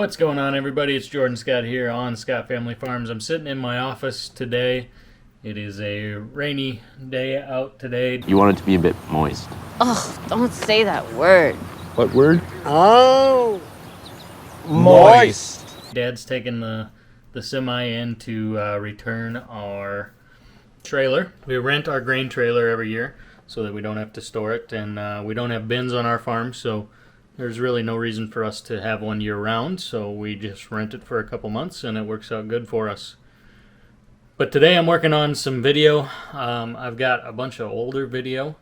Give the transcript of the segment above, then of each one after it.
What's going on, everybody? It's Jordan Scott here on Scott Family Farms. I'm sitting in my office today. It is a rainy day out today. You want it to be a bit moist. Oh, don't say that word. What word? Oh, moist. Dad's taking the semi in to return our trailer. We rent our grain trailer every year so that we don't have to store it, and we don't have bins on our farm, so there's really no reason for us to have one year-round, so we just rent it for a couple months, and it works out good for us. But today I'm working on some video. I've got a bunch of older video.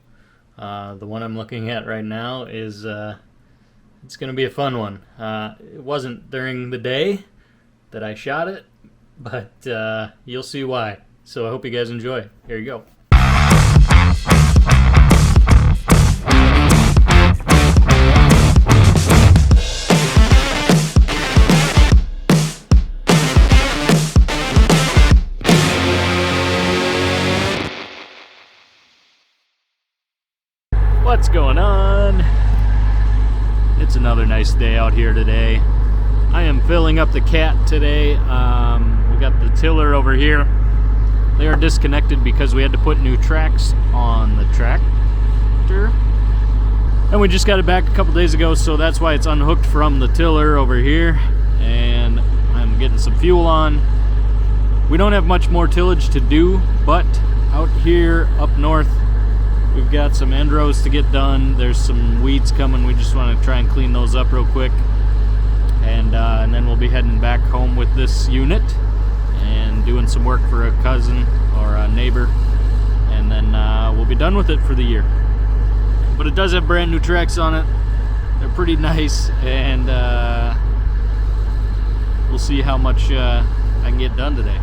The one I'm looking at right now is it's going to be a fun one. It wasn't during the day that I shot it, but you'll see why. So I hope you guys enjoy. Here you go. What's going on? It's another nice day out here today. I am filling up the cat today. We got the tiller over here. They are disconnected because we had to put new tracks on the tractor. And we just got it back a couple days ago, so that's why it's unhooked from the tiller over here. And I'm getting some fuel on. We don't have much more tillage to do, but out here up north, we've got some end rows to get done. There's some weeds coming. We just want to try and clean those up real quick. And then we'll be heading back home with this unit and doing some work for a cousin or a neighbor. And then we'll be done with it for the year. But it does have brand new tracks on it. They're pretty nice, and we'll see how much I can get done today.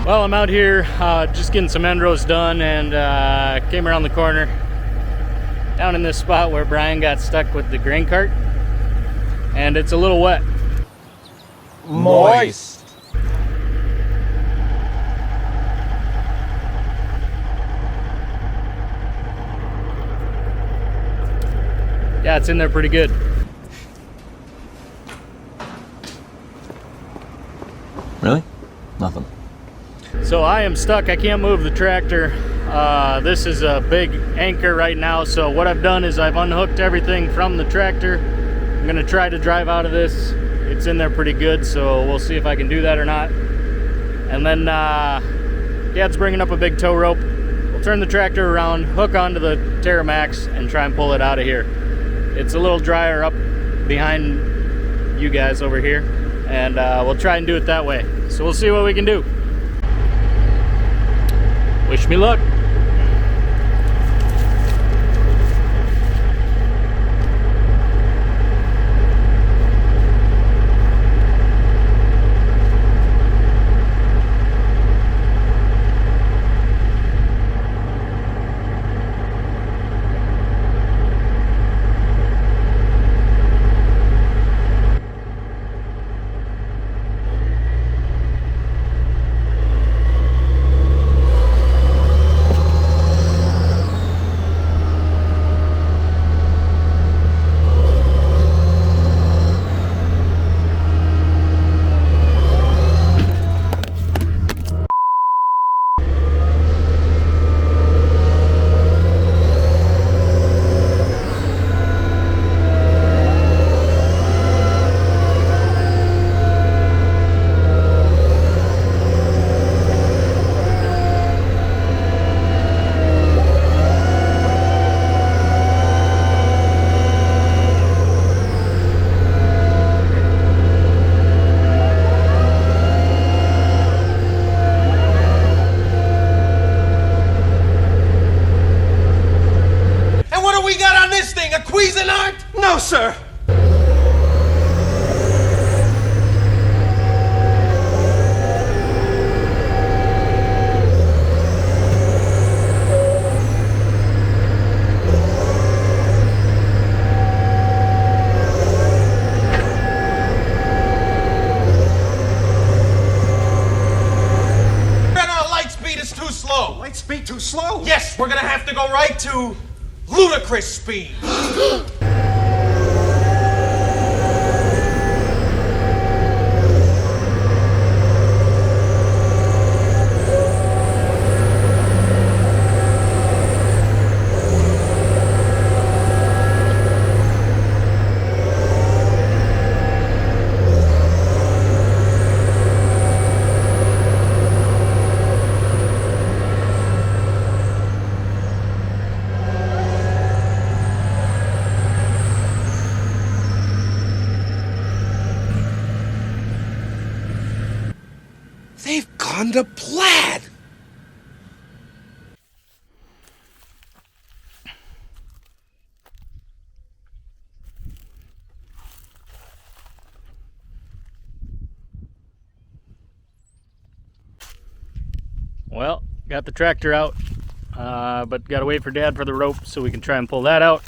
Well, I'm out here just getting some end rows done, and came around the corner down in this spot where Brian got stuck with the grain cart, and it's a little wet. Moist. Yeah, it's in there pretty good. Really? Nothing. So I am stuck. I can't move the tractor. This is a big anchor right now, so what I've done is I've unhooked everything from the tractor. I'm gonna try to drive out of this. It's in there pretty good, so we'll see if I can do that or not. And then Dad's bringing up a big tow rope. We'll turn the tractor around, hook onto the Terramax, and try and pull it out of here. It's a little drier up behind you guys over here, and we'll try and do it that way. So we'll see what we can do. Wish me luck. sir! Light speed too slow? Yes, we're gonna have to go right to ludicrous speed. They've gone to plaid! Well, got the tractor out, but gotta wait for Dad for the rope so we can try and pull that out.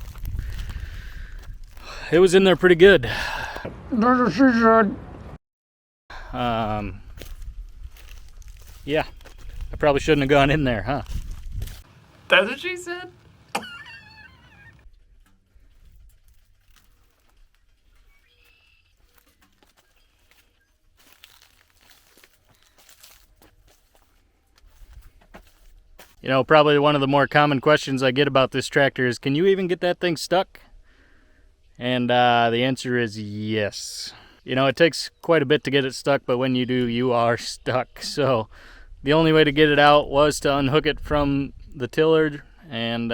It was in there pretty good. Yeah, I probably shouldn't have gone in there, huh? That's what she said? You know, probably one of the more common questions I get about this tractor is, can you even get that thing stuck? And the answer is yes. You know, it takes quite a bit to get it stuck, but when you do, you are stuck. So the only way to get it out was to unhook it from the tiller and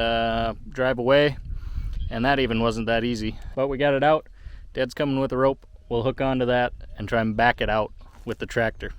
drive away. And that even wasn't that easy. But we got it out. Dad's coming with a rope. We'll hook onto that and try and back it out with the tractor.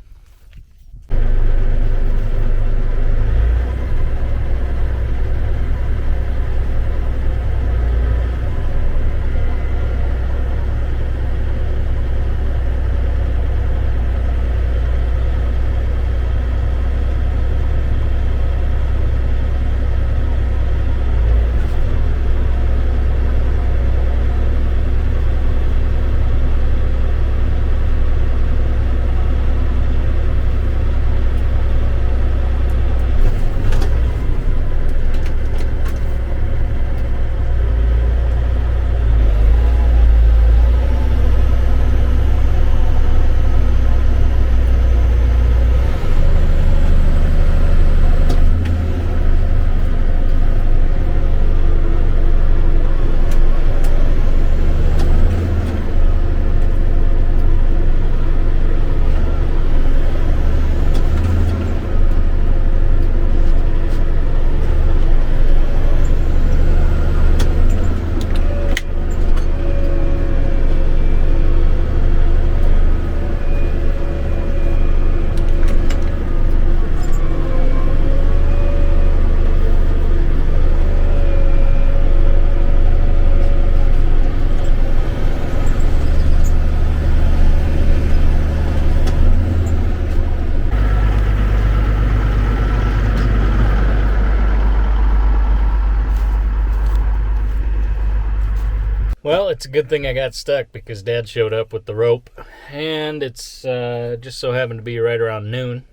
Well, it's a good thing I got stuck because Dad showed up with the rope, and it's just so happened to be right around noon.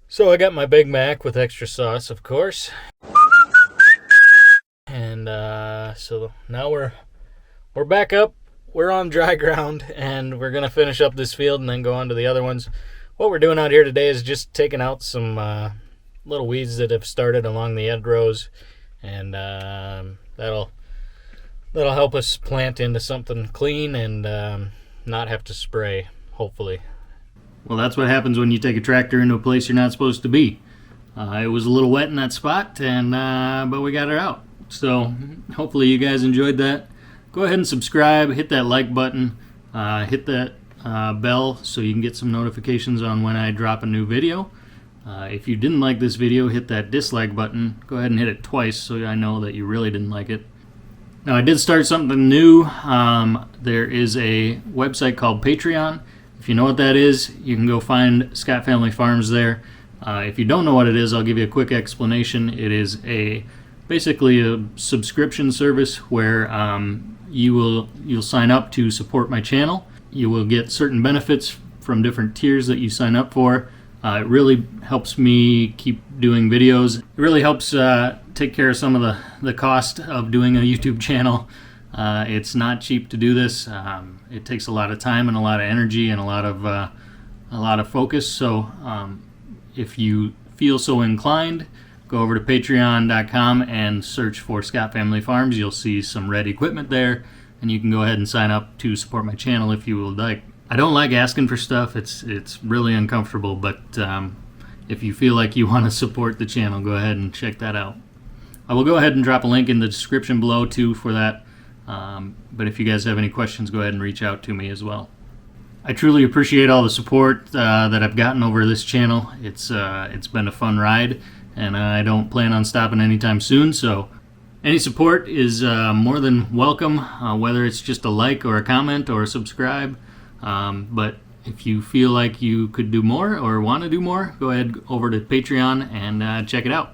So I got my Big Mac with extra sauce, of course. And so now we're back up. We're on dry ground, and we're gonna finish up this field and then go on to the other ones. What we're doing out here today is just taking out some little weeds that have started along the end rows, and that'll help us plant into something clean and not have to spray, hopefully. Well, that's what happens when you take a tractor into a place you're not supposed to be. It was a little wet in that spot, and but we got it out. So hopefully you guys enjoyed that. Go ahead and subscribe, hit that like button, hit that bell so you can get some notifications on when I drop a new video. If you didn't like this video, hit that dislike button. Go ahead and hit it twice so I know that you really didn't like it. Now, I did start something new. There is a website called Patreon. If you know what that is, you can go find Scott Family Farms there. If you don't know what it is, I'll give you a quick explanation. It is basically a subscription service where you'll sign up to support my channel. You will get certain benefits from different tiers that you sign up for. It really helps me keep doing videos. It really helps take care of some of the cost of doing a YouTube channel. It's not cheap to do this. It takes a lot of time and a lot of energy and a lot of focus. So if you feel so inclined, go over to patreon.com and search for Scott Family Farms. You'll see some red equipment there, and you can go ahead and sign up to support my channel if you would like. I don't like asking for stuff. It's really uncomfortable, but if you feel like you want to support the channel, go ahead and check that out. I will go ahead and drop a link in the description below too for that. But if you guys have any questions, go ahead and reach out to me as well. I truly appreciate all the support that I've gotten over this channel. It's been a fun ride, and I don't plan on stopping anytime soon. So any support is more than welcome, whether it's just a like or a comment or a subscribe. But if you feel like you could do more or want to do more, go ahead over to Patreon and check it out.